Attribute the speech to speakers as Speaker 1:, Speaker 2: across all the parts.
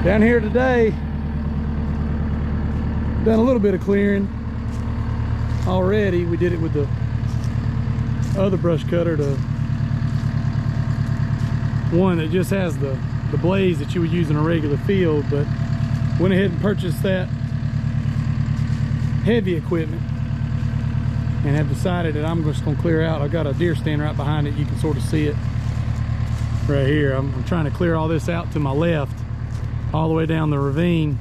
Speaker 1: Down here today, done a little bit of clearing already. We did it with the other brush cutter, the one that just has the blades that you would use in a regular field, but went ahead and purchased that heavy equipment and have decided that I'm just going to clear out. I've got a deer stand right behind it. You can sort of see it right here. I'm trying to clear all this out to my left, all the way down the ravine,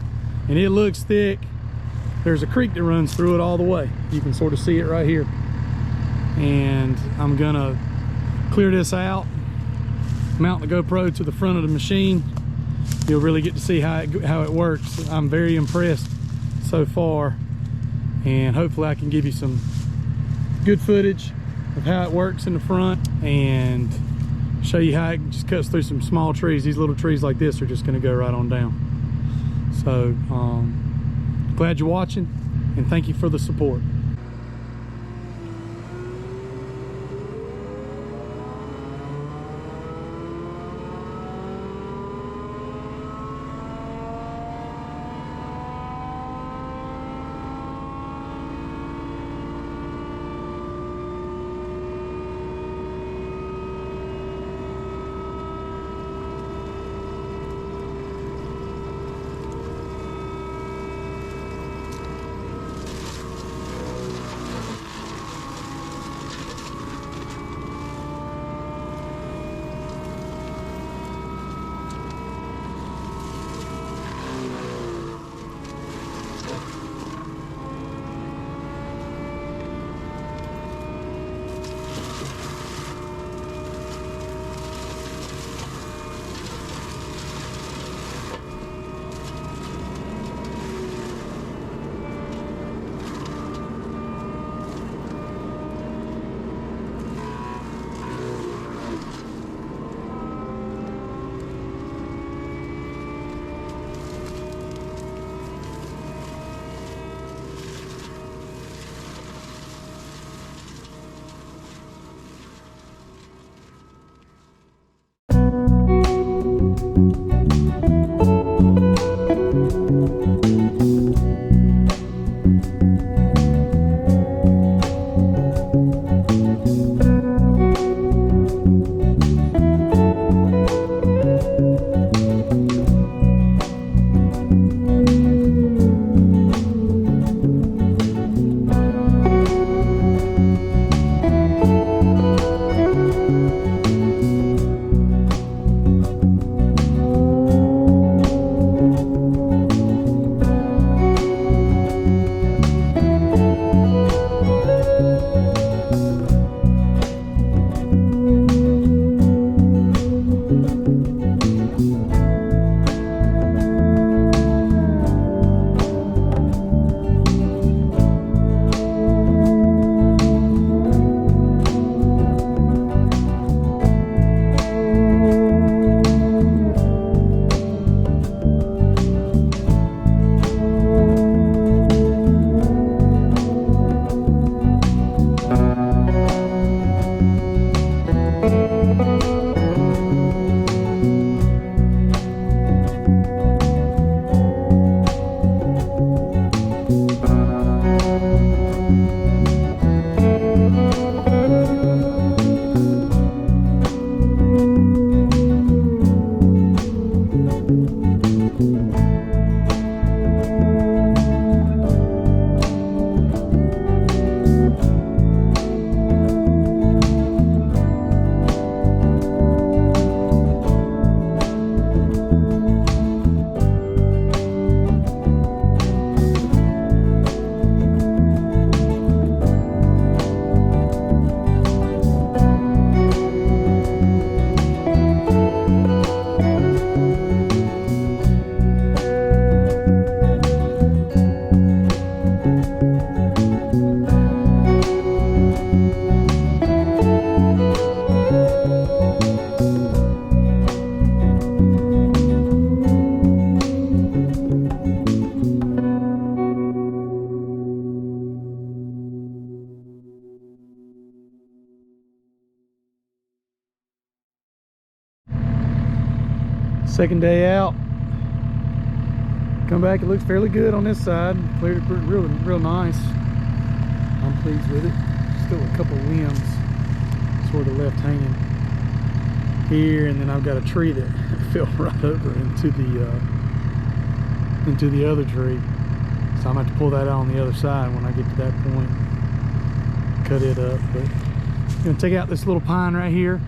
Speaker 1: and it looks thick. There's a creek that runs through it all the way. You can sort of see it right here. And I'm gonna clear this out, mount the GoPro to the front of the machine. You'll really get to see how it works. I'm very impressed so far, and hopefully I can give you some good footage of how it works in the front and show you how it just cuts through some small trees. These little trees like this are just going to go right on down. So glad you're watching, and thank you for the support. Second day out, Come back, it looks fairly good on this side. Cleared it real nice. I'm pleased with it. Still a couple limbs sort of left hanging here, and then I've got a tree that fell right over into the other tree. So I'm gonna have to pull that out on the other side when I get to that point. Cut it up, but I'm gonna take out this little pine right here.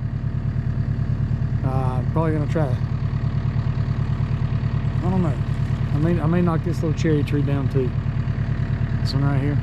Speaker 1: Probably gonna try to, I don't know. I may knock this little cherry tree down too. This one right here.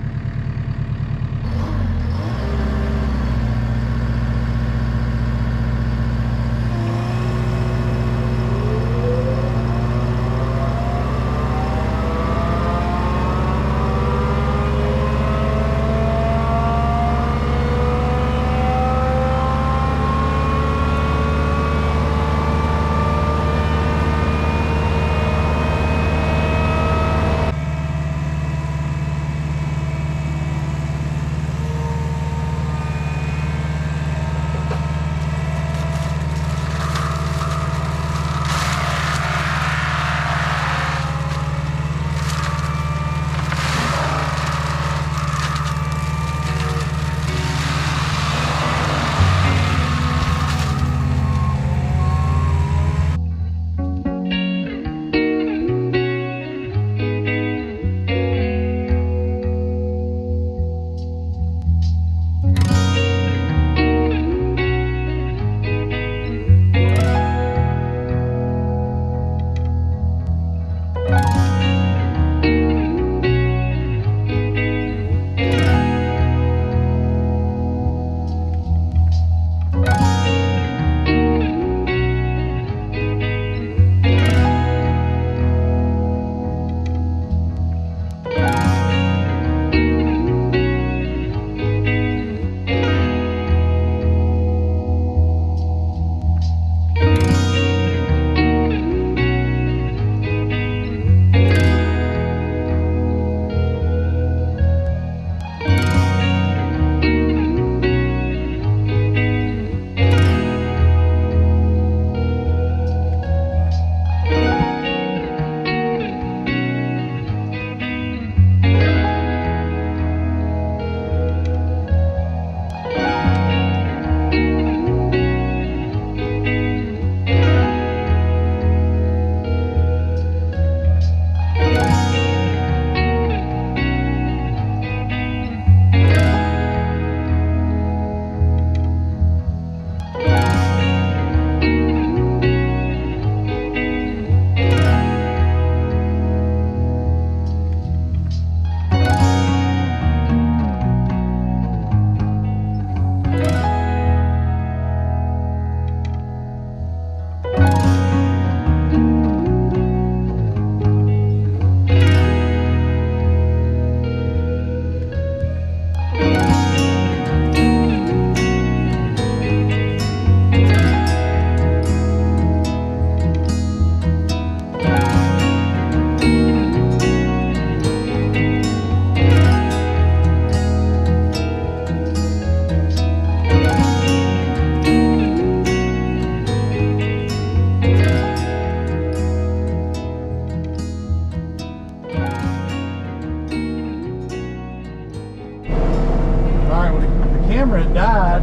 Speaker 1: camera had died.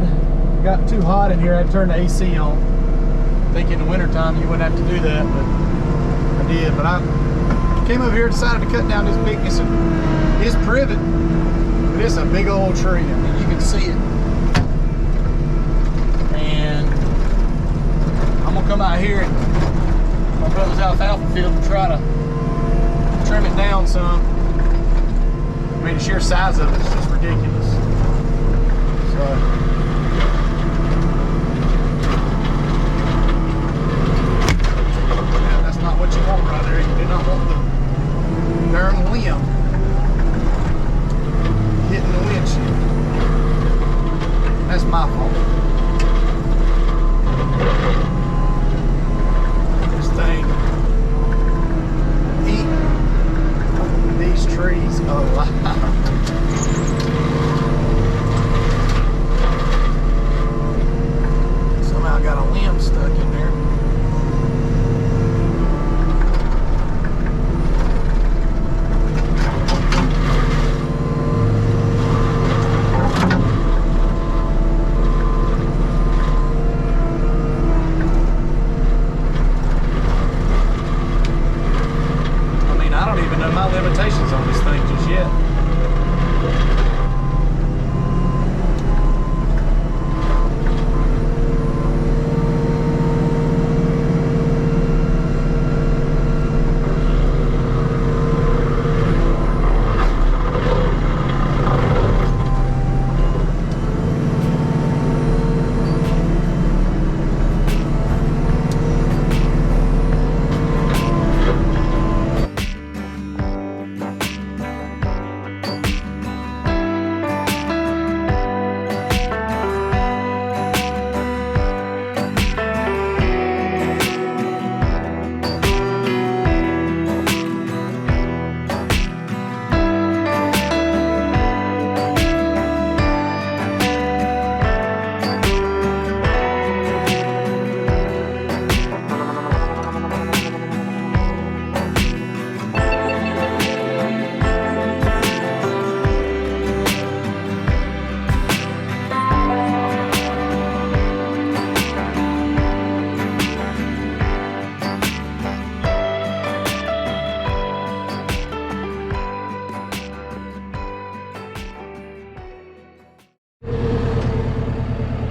Speaker 1: It got too hot in here. I had to turn the AC on. I think in the wintertime you wouldn't have to do that, but I did. But I came over here, decided to cut down this big, it's privet, but it's a big old tree. I mean, you can see it. And I'm gonna come out here and my brother's alfalfa field and try to trim it down some. I mean, the sheer size of it is just ridiculous. So, yeah, that's not what you want right there. You do not want the darn limb hitting the windshield. That's my fault. This thing eating these trees alive.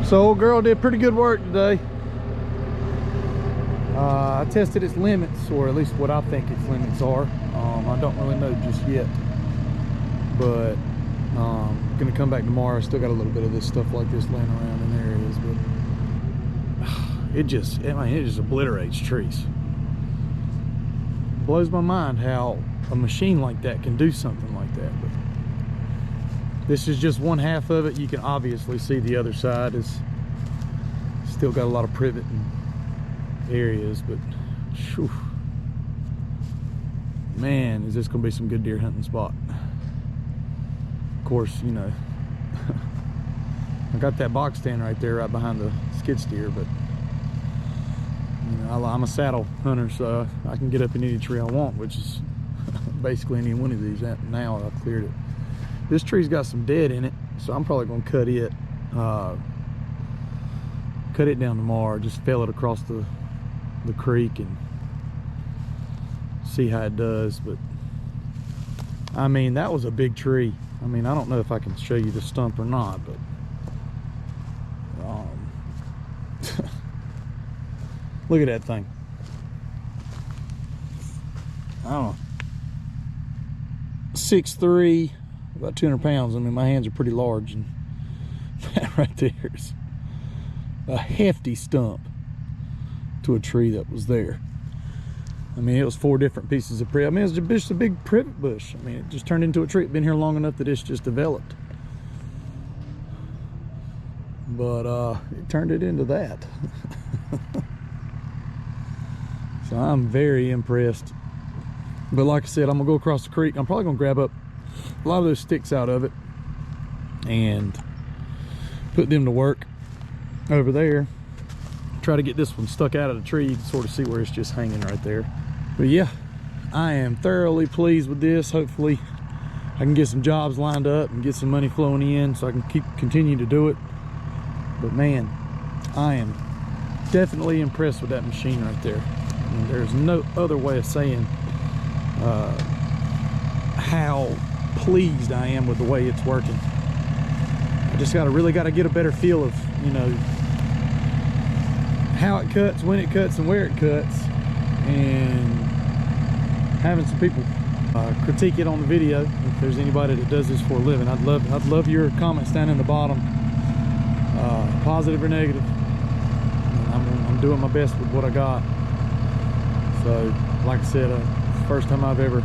Speaker 1: So old girl did pretty good work today. I tested its limits, or at least what I think its limits are. I don't really know just yet, but gonna come back tomorrow. Still got a little bit of this stuff like this laying around in areas, but it just obliterates trees. Blows my mind how a machine like that can do something like that. But this is just one half of it. You can obviously see the other side is still got a lot of privet and areas, but whew, man, is this gonna be some good deer hunting spot. Of course, you know, I got that box stand right there right behind the skid steer, but you know, I'm a saddle hunter, so I can get up in any tree I want, which is basically any one of these. Now I've cleared it. This tree's got some dead in it, so I'm probably gonna cut it down tomorrow. Just fell it across the creek and see how it does. But I mean, that was a big tree. I mean, I don't know if I can show you the stump or not, but look at that thing. I don't know, 6'3", about 200 pounds. I mean, my hands are pretty large, and that right there is a hefty stump to a tree that was there. I mean, it was 4 different pieces of privet. I mean, it was just a big privet bush. I mean, it just turned into a tree. It's been here long enough that it's just developed. But it turned it into that. So I'm very impressed. But like I said, I'm gonna go across the creek. I'm probably gonna grab up a lot of those sticks out of it and put them to work over there. Try to get this one stuck out of the tree. You can sort of see where it's just hanging right there. But yeah, I am thoroughly pleased with this. Hopefully I can get some jobs lined up and get some money flowing in so I can continue to do it. But man, I am definitely impressed with that machine right there. I mean, there's no other way of saying how pleased I am with the way it's working. I just really got to get a better feel of, you know, how it cuts, when it cuts, and where it cuts, and having some people critique it on the video. If there's anybody that does this for a living, I'd love your comments down in the bottom, positive or negative. I'm doing my best with what I got. So like I said, it's the first time I've ever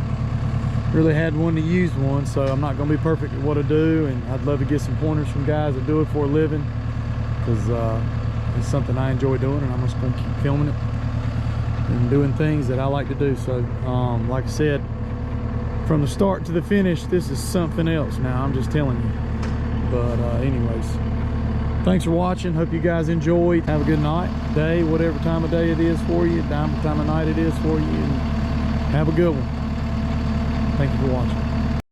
Speaker 1: really had one to use one, so I'm not going to be perfect at what I do, and I'd love to get some pointers from guys that do it for a living, because it's something I enjoy doing, and I'm just going to keep filming it and doing things that I like to do. So like I said, from the start to the finish, this is something else now, I'm just telling you. But anyways, thanks for watching. Hope you guys enjoyed. Have a good night, day, whatever time of day it is for you, time of night it is for you, and have a good one. Thank you for watching.